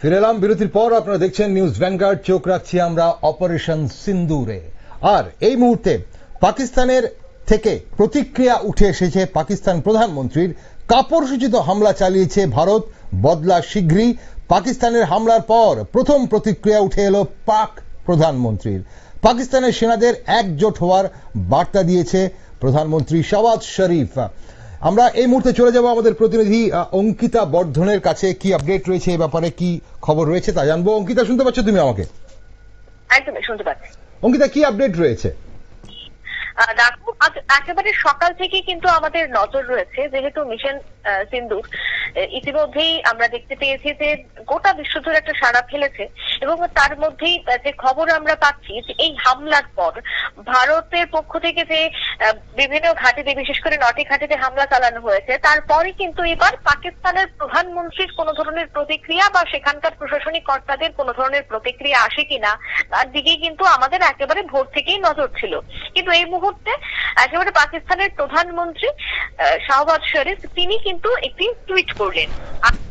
ফিরে এলাম বিরতির পর। আপনারা দেখছেন নিউজ ভ্যানগার্ড। চোখ রাখছি আমরা অপারেশন সিন্দুরে। আর এই মুহূর্তে পাকিস্তানের থেকে প্রতিক্রিয়া উঠে এসেছে। পাকিস্তান প্রধানমন্ত্রীর কাপুরুষোচিত হামলা চালিয়েছে ভারত, বদলা শীঘ্রই। পাকিস্তানের হামলার পর প্রথম প্রতিক্রিয়া উঠে এলো পাক প্রধানমন্ত্রীর। পাকিস্তানের সেনাদের একজোট হওয়ার বার্তা দিয়েছে প্রধানমন্ত্রী শাহবাজ শরীফ। আমরা এই মুহূর্তে চলে যাব আমাদের প্রতিনিধি অঙ্কিতা বর্ধনের কাছে। কি আপডেট রয়েছে এই ব্যাপারে, কি খবর রয়েছে তা জানবো। অঙ্কিতা, শুনতে পাচ্ছ তুমি আমাকে? একদমই শুনতে পাচ্ছি। অঙ্কিতা, কি আপডেট রয়েছে? দেখো, আজ একেবারে সকাল থেকে কিন্তু আমাদের নজর রয়েছে, যেহেতু মিশন সিন্দুর ইতিমধ্যেই আমরা দেখতে পেয়েছি যে গোটা বিশ্ব জুড়ে একটা সাড়া ফেলেছে, এবং তার মধ্যেই যে খবর আমরা পাচ্ছি যে এই হামলার পর ভারতের পক্ষ থেকে যে বিভিন্ন ঘাঁটিতে, বিশেষ করে 9টি ঘাঁটিতে হামলা চালানো হয়েছে, তারপরে কিন্তু এবার পাকিস্তানের প্রধানমন্ত্রীর কোনো ধরনের প্রতিক্রিয়া বা সেখানকার প্রশাসনিক কর্তাদের কোনো ধরনের প্রতিক্রিয়া আসে কিনা তার দিকেই কিন্তু আমাদের একেবারে ভোর থেকেই নজর ছিল। কিন্তু এই মুহূর্তে একেবারে পাকিস্তানের প্রধানমন্ত্রী শাহবাজ শরীফ তিনি কিন্তু একটি টুইট করলেন।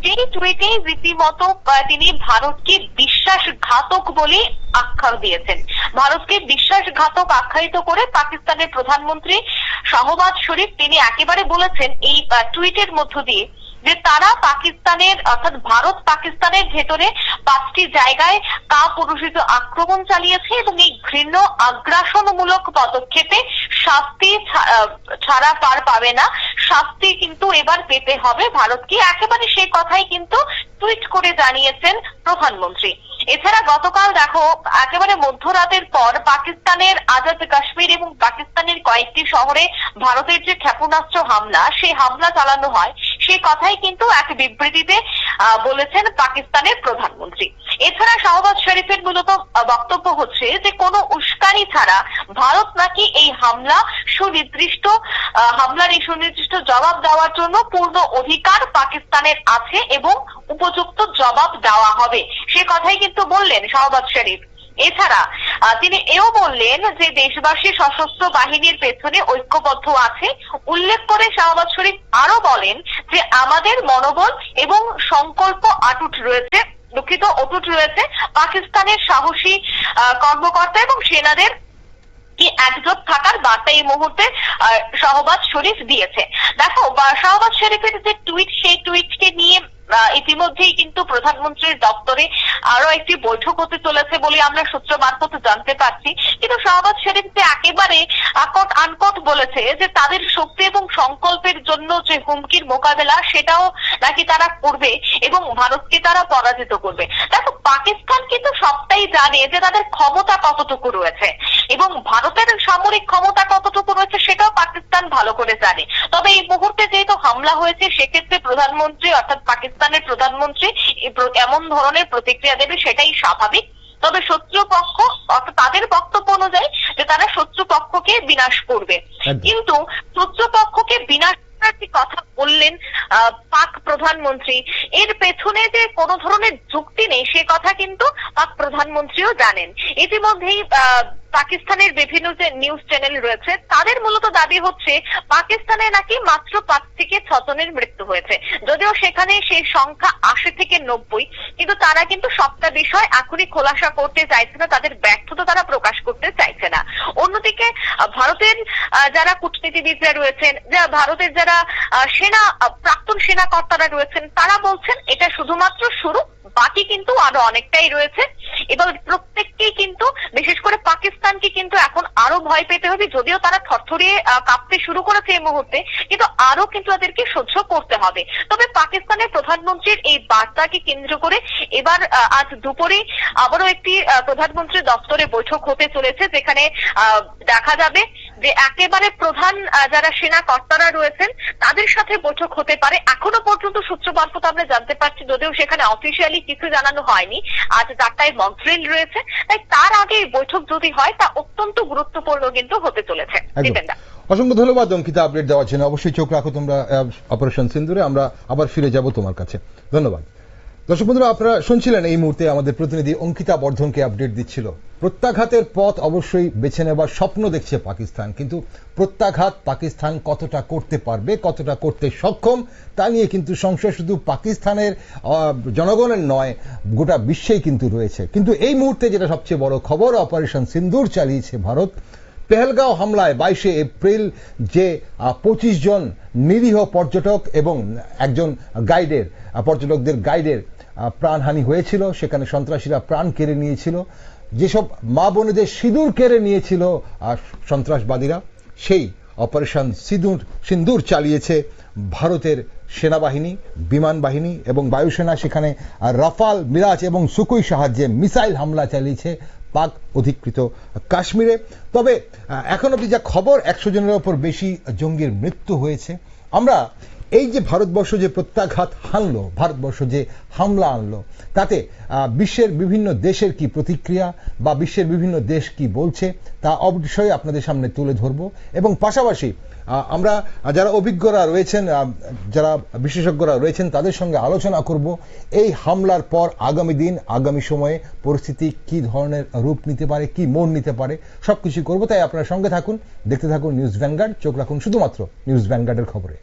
সেই টুইটে রীতিমতো তিনি ভারতকে বিশ্বাসঘাতক বলে আখ্যা দিয়েছেন। ভারতকে বিশ্বাসঘাতক আখ্যায়িত করে পাকিস্তানের প্রধানমন্ত্রী শাহবাজ শরীফ তিনি একেবারে বলেছেন এই টুইটের মধ্য দিয়ে যে তারা পাকিস্তানের অর্থাৎ ভারত পাকিস্তানের ভেতরে 5টি জায়গায় কাপুরুষিত আক্রমণ চালিয়েছে, এবং এই ঘৃণ্য আগ্রাসনমূলক পদক্ষেপে শাস্তি ছাড়া পার পাবে না, শাস্তি কিন্তু এবার পেতে হবে ভারতকে। একেবারে সেই কথাই কিন্তু টুইট করে জানিয়েছেন প্রধানমন্ত্রী। এছাড়া গতকাল দেখো, একেবারে মধ্যরাতের পর পাকিস্তানের আজাদ কাশ্মীর এবং পাকিস্তানের কয়েকটি শহরে ভারতের যে ক্ষেপণাস্ত্র হামলা, সেই হামলা চালানো হয়, সেই কথাই কিন্তু এক বিবৃতিতে বলেছেন পাকিস্তানের প্রধানমন্ত্রী। এছাড়া শাহবাজ শরীফের মূলত বক্তব্য হচ্ছে যে কোনো উস্কানি ছাড়া ভারত নাকি এই হামলার এই সুনির্দিষ্ট জবাব দেওয়ার জন্য পূর্ণ অধিকার পাকিস্তানের আছে এবং উপযুক্ত জবাব দেওয়া হবে, সে কথাই কিন্তু বললেন শাহবাজ শরীফ। এছাড়া তিনি এও বললেন যে দেশবাসী সশস্ত্র বাহিনীর পেছনে ঐক্যবদ্ধ আছে। উল্লেখ করে শাহবাজ শরীফ আরো বলেন যে আমাদের মনোবল এবং সংকল্প অটুট রয়েছে। পাকিস্তানের সাহসী কর্মকর্তা এবং সেনাদের একজোট থাকার বার্তা এই মুহূর্তে শাহবাজ শরীফ দিয়েছে। দেখো, শাহবাজ শরীফের যে টুইট, সেই টুইটকে নিয়ে ইতিমধ্যেই কিন্তু প্রধানমন্ত্রীর দপ্তরে আরো একটি বৈঠক হতে চলেছে বলে আমরা সূত্র মারফত জানতে পারছি। কিন্তু শাহবাজ শরীফ যে একেবারে আনকট বলেছে যে তাদের শক্তি এবং সংকল্পের জন্য যে হুমকির মোকাবেলা, সেটাও নাকি তারা করবে এবং ভারতকে তারা পরাজিত করবে। দেখো, পাকিস্তান কিন্তু সবটাই জানে যে তাদের ক্ষমতা কতটুকু রয়েছে এবং ভারতের সামরিক ক্ষমতা কতটুকু রয়েছে, সেটাও পাকিস্তান ভালো করে জানে। তবে এই মুহূর্তে যেহেতু হামলা হয়েছে, সেক্ষেত্রে প্রধানমন্ত্রী অর্থাৎ পাকিস্তানের প্রধানমন্ত্রী এমন ধরনের প্রতিক্রিয়া দেবে, সেটাই স্বাভাবিক। তবে শত্রুপক্ষ অর্থাৎ তাদের বক্তব্য অনুযায়ী যে তারা শত্রুপক্ষকে বিনাশ করবে, কিন্তু শত্রুপক্ষকে বিনাশ কথা বললেন পাক প্রধানমন্ত্রী, এর পেছনে যে কোনো ধরনের যুক্তি নেই সে কথা কিন্তু পাক প্রধানমন্ত্রীও জানেন। ইতিমধ্যেই পাকিস্তানের বিভিন্ন যে নিউজ চ্যানেল রয়েছে তাদের মূলত দাবি হচ্ছে পাকিস্তানে নাকি মাত্র 5 থেকে 6 জনের মৃত্যু হয়েছে, যদিও সেখানে সেই সংখ্যা 80 থেকে 90, কিন্তু তারা কিন্তু সবটা বিষয় এখনই খোলাসা করতে চাইছে না, তাদের ব্যর্থতা তারা প্রকাশ করতে চাইছে না। অন্যদিকে ভারতের যারা কূটনীতিবিদরা রয়েছেন, ভারতের যারা প্রাক্তন সেনা কর্তারা রয়েছেন, তারা বলছেন এটা শুধুমাত্র শুরু, বাকি কিন্তু আরো অনেকটাই রয়েছে। এবার প্রত্যেককেই কিন্তু, বিশেষ করে পাকিস্তানকে কিন্তু এখন আরো ভয় পেতে হবে, যদিও তারা থরথরিয়ে কাঁপতে শুরু করেছে এই মুহূর্তে, কিন্তু আরো কিন্তু তাদেরকে সহ্য করতে হবে। তবে পাকিস্তানের প্রধানমন্ত্রীর এই বার্তাকে কেন্দ্র করে এবার আজ দুপুরে আবারও একটি প্রধানমন্ত্রীর দপ্তরে বৈঠক হতে চলেছে, যেখানে দেখা যাবে যে একেবারে প্রধান যারা সেনা কর্তারা রয়েছেন তাদের সাথে বৈঠক হতে পারে। এখনো পর্যন্ত সূত্র মারফত আমরা জানতে পারছি, যদিও সেখানে অফিসিয়ালি কিছু জানানো হয়নি। আজ 4টায় মক ড্রিল রয়েছে, তাই তার আগে বৈঠক যদি হয় তা অত্যন্ত গুরুত্বপূর্ণ কিন্তু হতে চলেছে। অসংখ্য ধন্যবাদ অঙ্কিতা আপডেট দেওয়ার জন্য। অবশ্যই চোখ রাখো তোমরা অপারেশন সিন্দুরে। আমরা আবার ফিরে যাব তোমার কাছে। ধন্যবাদ। দর্শক বন্ধুরা, আপনারা শুনছিলেন এই মুহূর্তে আমাদের প্রতিনিধি অঙ্কিতা বর্ধনকে আপডেট দিচ্ছিল। প্রত্যাঘাতের পথ অবশ্যই বেছে নেবার স্বপ্ন দেখছে পাকিস্তান, কিন্তু প্রত্যাঘাত পাকিস্তান কতটা করতে পারবে, কতটা করতে সক্ষম তা নিয়ে কিন্তু সংশয় শুধু পাকিস্তানের জনগণের নয়, গোটা বিশ্বেই কিন্তু রয়েছে। কিন্তু এই মুহূর্তে যেটা সবচেয়ে বড় খবর, অপারেশন সিন্দুর চালিয়েছে ভারত। পেহেলগাঁও হামলায় 22শে এপ্রিল যে 25 জন নিরীহ পর্যটক এবং একজন পর্যটকদের গাইডের প্রাণহানি হয়েছিল, সেখানে সন্ত্রাসীরা প্রাণ কেড়ে নিয়েছিল, যেসব মা বোনেদের সিঁদুর কেড়ে নিয়েছিল সন্ত্রাসবাদীরা, সেই অপারেশন সিন্দুর চালিয়েছে ভারতের সেনাবাহিনী, বিমান বাহিনী এবং বায়ুসেনা। সেখানে রাফাল, মিরাজ এবং সুকুই সাহায্যে মিসাইল হামলা চালিয়েছে পাক অধিকৃত কাশ্মীরে। তবে এখন অবধি যা খবর, 100 জনের ওপর বেশি জঙ্গির মৃত্যু হয়েছে। আমরা এই যে ভারতবর্ষ যে প্রত্যাঘাত হানলো, ভারতবর্ষ যে হামলা আনলো, তাতে বিশ্বের বিভিন্ন দেশের কি প্রতিক্রিয়া বা বিশ্বের বিভিন্ন দেশ কি বলছে তা অবশ্যই আপনাদের সামনে তুলে ধরবো। এবং পাশাপাশি আমরা যারা অভিজ্ঞরা রয়েছেন, যারা বিশেষজ্ঞরা রয়েছেন, তাদের সঙ্গে আলোচনা করব এই হামলার পর আগামী দিন, আগামী সময়ে পরিস্থিতি কি ধরনের রূপ নিতে পারে, কি মোড় নিতে পারে, সবকিছু করবো। তাই আপনারা সঙ্গে থাকুন, দেখতে থাকুন নিউজ ভ্যানগার্ড, চোখ রাখুন শুধুমাত্র নিউজ ভ্যানগার্ডের খবরে।